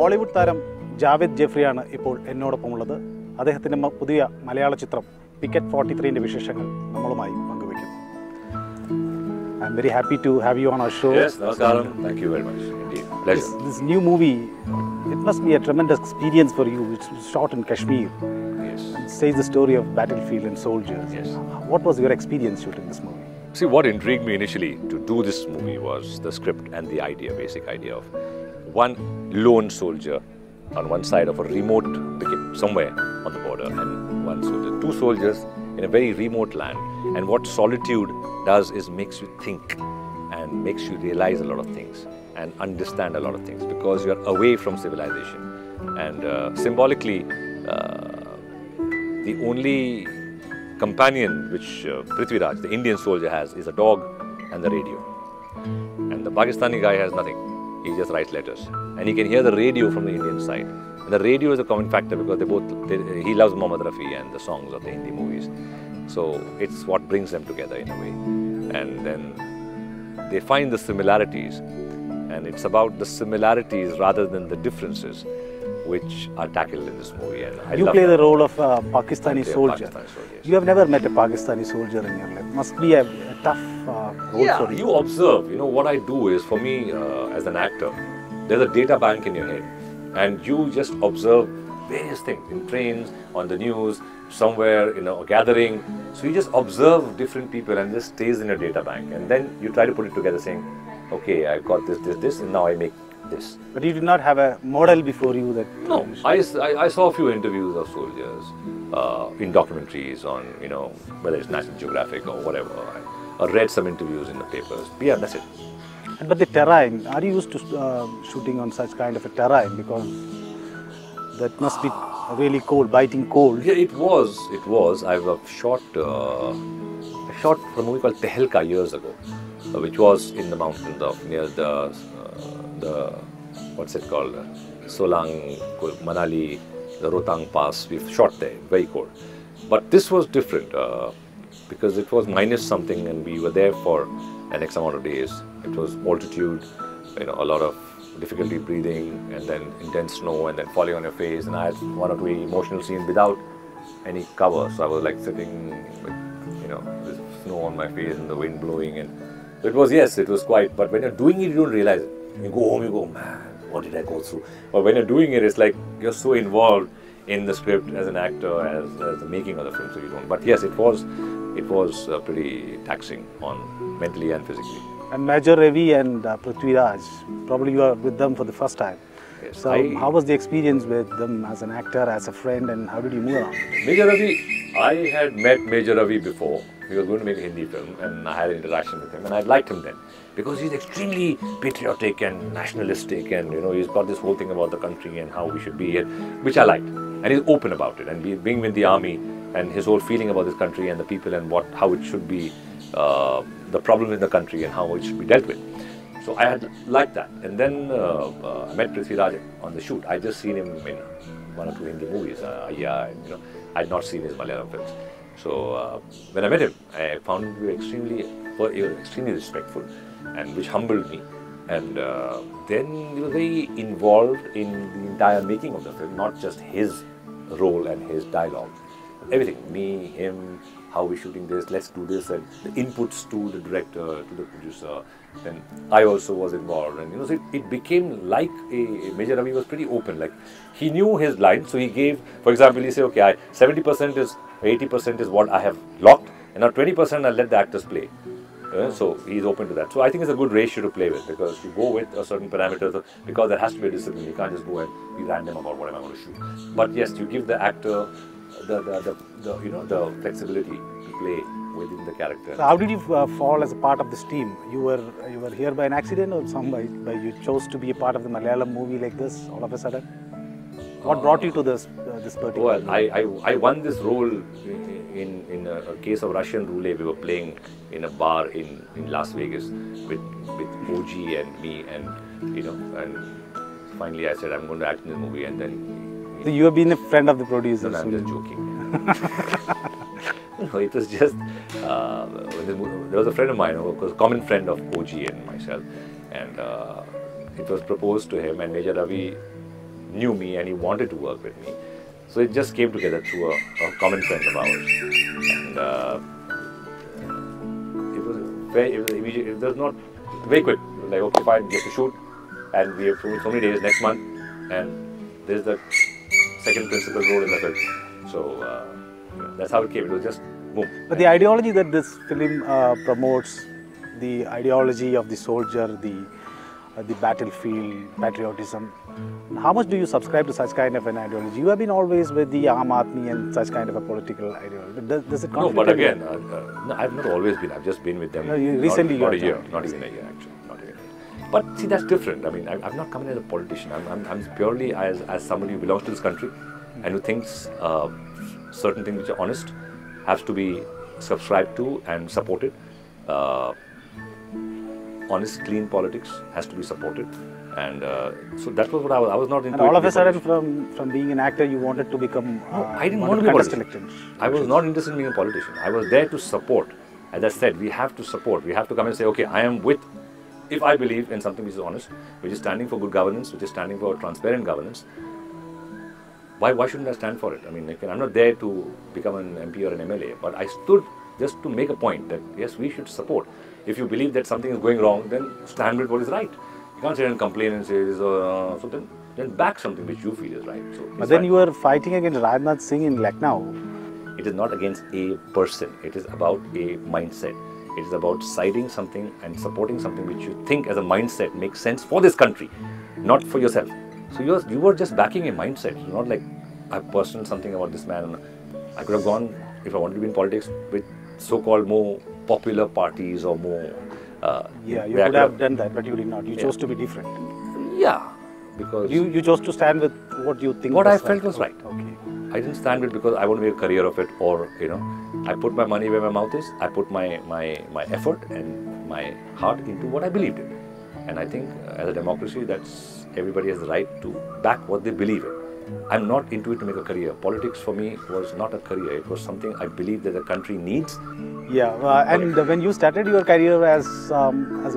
Bollywood taram Javed Jafri ആണ് ഇപ്പോൾ എന്നോടൊപ്പമുള്ളത്. അദ്ദേഹത്തിന്റെ പുതിയ മലയാള ചിത്രം Picket 43 ന്റെ വിശേഷങ്ങൾ നമ്മളുമായി പങ്കുവയ്ക്കുന്നു. I'm very happy to have you on our show. Yes, namaskaram. Thank you very much. Indeed. Pleasure. This new movie, it must be a tremendous experience for you. It's shot in Kashmir. Yes. It says the story of battlefield and soldiers. Yes. What was your experience shooting this movie? See, what intrigued me initially to do this movie was the script and the idea, basic idea of one lone soldier on one side of a remote picket somewhere on the border, and one soldier, two soldiers in a very remote land. And what solitude does is makes you think and makes you realize a lot of things and understand a lot of things because you are away from civilization. And symbolically, the only companion which Prithviraj, the Indian soldier, has is a dog and the radio. And the Pakistani guy has nothing. He just writes letters. And he can hear the radio from the Indian side. And the radio is a common factor because he loves Mohammad Rafi and the songs of the Hindi movies. So it's what brings them together in a way. And then they find the similarities. And it's about the similarities rather than the differences which are tackled in this movie. And you play the role of a Pakistani soldier. Yes. You have never met a Pakistani soldier in your life. Must be a tough role for you. You observe. You know, what I do is, for me, as an actor, there's a data bank in your head. And you just observe various things in trains, on the news, somewhere, a gathering. So you just observe different people and just stays in your data bank. And then you try to put it together saying, okay, I've got this, and now I make this. But you did not have a model before you that... No, I saw a few interviews of soldiers in documentaries on, whether it's National Geographic or whatever. I read some interviews in the papers. Yeah, that's it. But the terrain, are you used to shooting on such kind of a terrain? Because that must be really cold, biting cold. Yeah, it was. I've shot a movie called Tehelka years ago, which was in the mountains of near the what's it called, Solang, Manali, the Rohtang Pass. We've shot there, very cold. But this was different because it was minus something, and we were there for an X amount of days. It was altitude, a lot of difficulty breathing, and then intense snow, and then falling on your face. And I had one or two emotional scenes without any cover, so I was like sitting with, this snow on my face and the wind blowing, and it was quite. But when you're doing it, you don't realize it. You go home, you go, man, what did I go through? But when you're doing it, it's like you're so involved in the script as an actor, as the making of the film, so you don't. But yes, it was pretty taxing on mentally and physically. And Major Ravi and Prithviraj, probably you are with them for the first time. Yes, so how was the experience with them as an actor, as a friend, and how did you move around? Major Ravi, I had met Major Ravi before. He was going to make a Hindi film, and I had an interaction with him, and I liked him then because he's extremely patriotic and nationalistic, and he's got this whole thing about the country and how we should be, which I liked, and he's open about it, and being with the army and his whole feeling about this country and the people and how it should be, the problem in the country and how it should be dealt with. So I had liked that, and then I met Prithviraj on the shoot. I just seen him in one or two Hindi movies, and I had not seen his Malayalam films. So when I met him, I found him to be extremely respectful, and which humbled me. And then he was very involved in the entire making of the film, not just his role and his dialogue. Everything, me, him, how we're shooting this, let's do this, and the inputs to the director, to the producer. Then I also was involved, and so it became like Major Ravi was pretty open. Like, he knew his line, so he gave, for example, he said, okay, 70% is, 80% is what I have locked, and now 20% I'll let the actors play. So he's open to that. So I think it's a good ratio to play with, because you go with a certain parameter, because there has to be a discipline. You can't just go and be random about what am I going to shoot. But yes, you give the actor the flexibility to play within the character. So how did you fall as a part of this team? You were here by an accident, or by you chose to be a part of the Malayalam movie like this all of a sudden? What brought you to this particular? Well, I won this role in a case of Russian roulette. We were playing in a bar in Las Vegas with OG and me, and and finally I said I'm going to act in this movie, and then. So you have been a friend of the producer. No, I'm just joking. It was just there was a friend of mine, who was a common friend of OG and myself, and it was proposed to him, and Major Ravi knew me and he wanted to work with me. So it just came together through a common friend of ours. And it was immediate. It was not very quick. Like, okay, fine, we have to shoot, and we have so many days next month, and there's the second principal role in the film. So that's how it came. It was just boom. But the ideology that this film promotes, the ideology of the soldier, the battlefield, patriotism, how much do you subscribe to such kind of an ideology? You have been always with the Aam Aadmi and such kind of a political ideology. Does it No, but again, no, I've not always been. I've just been with them. No, recently not a you year, have not even a year actually, not even. But see, that's different. I mean, I've not come in as a politician. I'm purely as somebody who belongs to this country and who thinks certain things which are honest has to be subscribed to and supported. Honest, clean politics has to be supported, and so that was what I was not into. And all of a sudden, from being an actor, you wanted to become. No, I didn't want to be a politician. I was not interested in being a politician. I was there to support. As I said, we have to support. We have to come and say, okay, I am with. If I believe in something which is honest, which is standing for good governance, which is standing for transparent governance, why shouldn't I stand for it? I mean, I'm not there to become an MP or an MLA, but I stood just to make a point that yes, we should support. If you believe that something is going wrong, then stand with what is right. You can't sit and complain and say, so then back something which you feel is right. So but then you were fighting against Rajnath Singh in Lucknow. It is not against a person. It is about a mindset. It is about siding something and supporting something which you think as a mindset makes sense for this country, not for yourself. So you were just backing a mindset. It's not like I personal something about this man. I could have gone, if I wanted to be in politics, with so-called more popular parties or more. Yeah, you could have done that, but you did not. You chose to be different. Yeah, because you chose to stand with what you think. What I felt was right. Okay. I didn't stand with because I want to make a career of it, or I put my money where my mouth is. I put my effort and my heart into what I believed in, and I think as a democracy, that's everybody has the right to back what they believe in. I'm not into it to make a career. Politics for me was not a career. It was something I believe that the country needs. Yeah, and when you started your career as a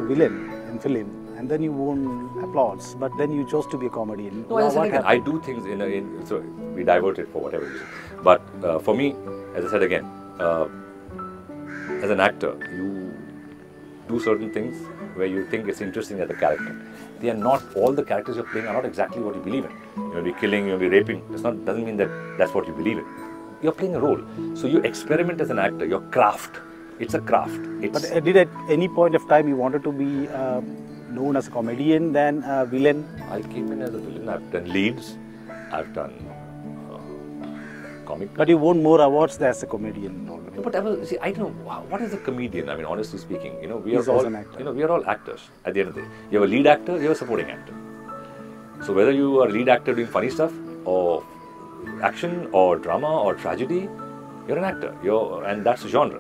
villain in film, and then you won applause, but then you chose to be a comedian. No, as I said again, I do things so we diverted for whatever reason. But for me, as I said again, as an actor, you do certain things where you think it's interesting as a character. They are not, all the characters you're playing are not exactly what you believe in. You'll be killing, you'll be raping. Doesn't mean that that's what you believe in. You're playing a role. So you experiment as an actor, your craft. It's a craft. But did at any point of time you wanted to be known as a comedian than a villain? I came in as a villain. I've done leads. I've done comic. But you won more awards as a comedian. No, but I don't know, what is a comedian? I mean, honestly speaking, we He's are all an actor. We are all actors at the end of the day. You have a lead actor, you have a supporting actor. So whether you are a lead actor doing funny stuff, or action, or drama, or tragedy, you're an actor. And that's a genre.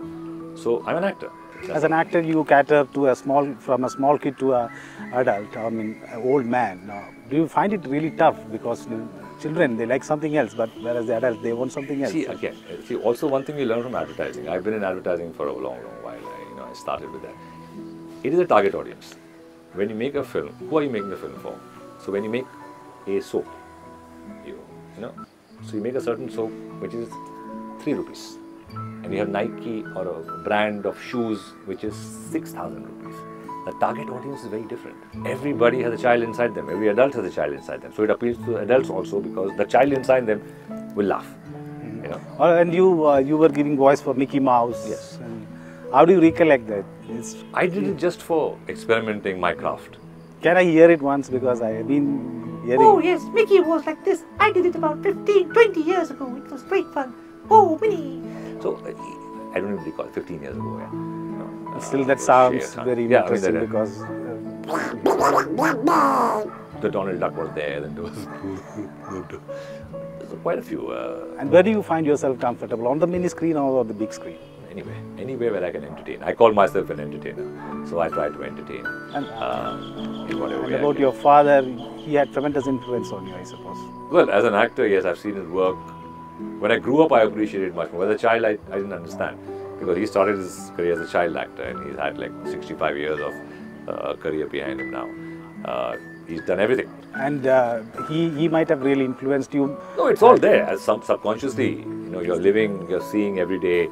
So I'm an actor. As an actor, you cater to from a small kid to an adult, an old man. Do you find it really tough because children, they like something else, but whereas the adults, they want something else? See, again, also one thing you learn from advertising. I've been in advertising for a long, long while. I started with that. It is a target audience. When you make a film, who are you making the film for? So when you make a soap, so you make a certain soap which is 3 rupees. And you have Nike or a brand of shoes which is 6,000 rupees. The target audience is very different. Everybody has a child inside them. Every adult has a child inside them. So it appeals to adults also because the child inside them will laugh. And you were giving voice for Mickey Mouse. Yes. And how do you recollect that? I did it just for experimenting my craft. Can I hear it once, because I have been hearing? Oh yes, Mickey was like this. I did it about 15, 20 years ago. It was great fun. Oh, Minnie. So I don't even recall, 15 years ago. Yeah. Still, that sounds very interesting because the Donald Duck was there, then there was quite a few. And where do you find yourself comfortable, on the mini screen or on the big screen? Anywhere where I can entertain. I call myself an entertainer, so I try to entertain. And, in whatever way. And about your father, he had tremendous influence on you, I suppose. Well, as an actor, yes, I've seen his work. When I grew up, I appreciated it much more. As a child, I didn't understand, because he started his career as a child actor, and he's had like 65 years of career behind him now. He's done everything. And he might have really influenced you. No, it's all there. As subconsciously, you know, you're living, you're seeing every day.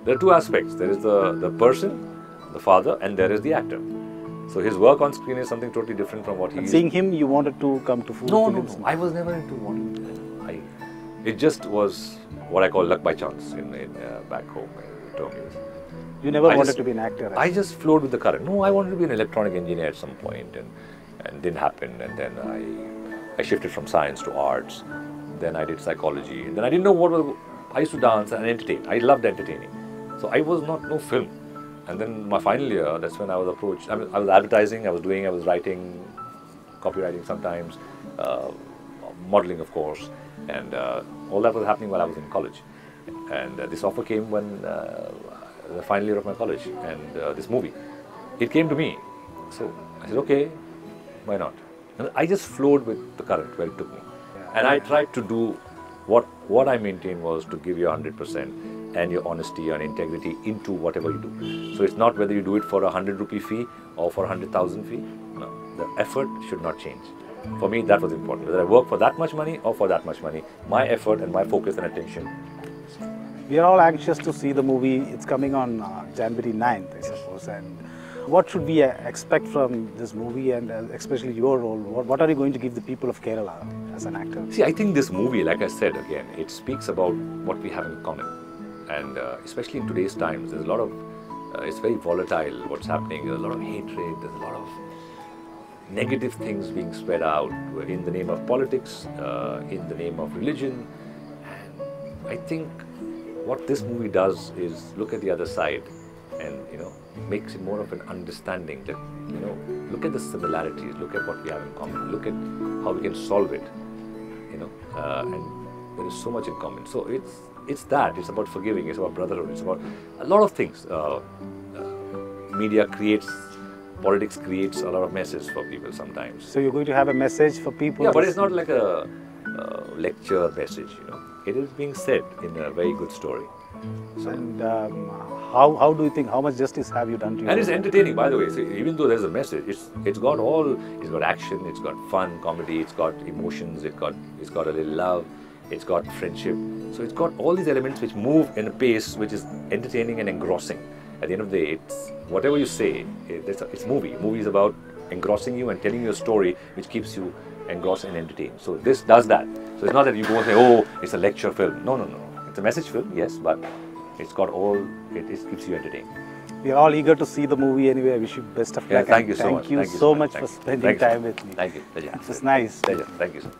There are two aspects. There is the person, the father, and there is the actor. So his work on screen is something totally different from what he is. Seeing him, you wanted to come to films? No. I was never into wanting. It just was what I call luck by chance in back home in Tokyo. You never wanted to be an actor? I just flowed with the current. No, I wanted to be an electronic engineer at some point, and didn't happen. And then I shifted from science to arts. Then I did psychology. And then I didn't know what was. I used to dance and entertain. I loved entertaining. So I was no film. And then my final year, that's when I was approached. I was advertising. I was writing, copywriting sometimes, modeling of course, and all that was happening while I was in college. And this offer came when the final year of my college, and this movie, it came to me. So I said, okay, why not? And I just flowed with the current where it took me. And I tried to do what I maintained was to give your 100% and your honesty and integrity into whatever you do. So it's not whether you do it for a 100 rupee fee or for 100,000 fee. No, the effort should not change. For me, that was important. Whether I work for that much money or for that much money, my effort and my focus and attention. We are all anxious to see the movie. It's coming on January 9th, I suppose. And what should we expect from this movie, and especially your role? What are you going to give the people of Kerala as an actor? See, I think this movie, like I said again, it speaks about what we have in common. And especially in today's times, there's a lot of, it's very volatile what's happening. There's a lot of hatred, there's a lot of negative things being spread out in the name of politics, in the name of religion. And I think what this movie does is look at the other side and, you know, makes it more of an understanding that, you know, look at the similarities, look at what we have in common, look at how we can solve it, you know, and there is so much in common. So it's about forgiving, it's about brotherhood, it's about a lot of things. Media creates, politics creates a lot of messes for people sometimes. So you're going to have a message for people? Yeah, but it's not like a lecture message, you know. It is being said in a very good story. So, and how do you think, how much justice have you done to you? And it's entertaining, by the way. So even though there's a message, it's got action, it's got fun, comedy, it's got emotions, it's got a little love, it's got friendship. So it's got all these elements which move in a pace which is entertaining and engrossing. At the end of the day, it's whatever you say, it's movie. Movie is about engrossing you and telling you a story which keeps you engrossed and entertained. So this does that. So it's not that you go and say, oh, it's a lecture film. No. It's a message film, yes, but it's got it keeps you entertained. We are all eager to see the movie anyway. I wish you best of luck. Thank you so much. Thank you so much for spending time with me. Thank you. Pleasure. It was nice. Pleasure. Thank you, sir.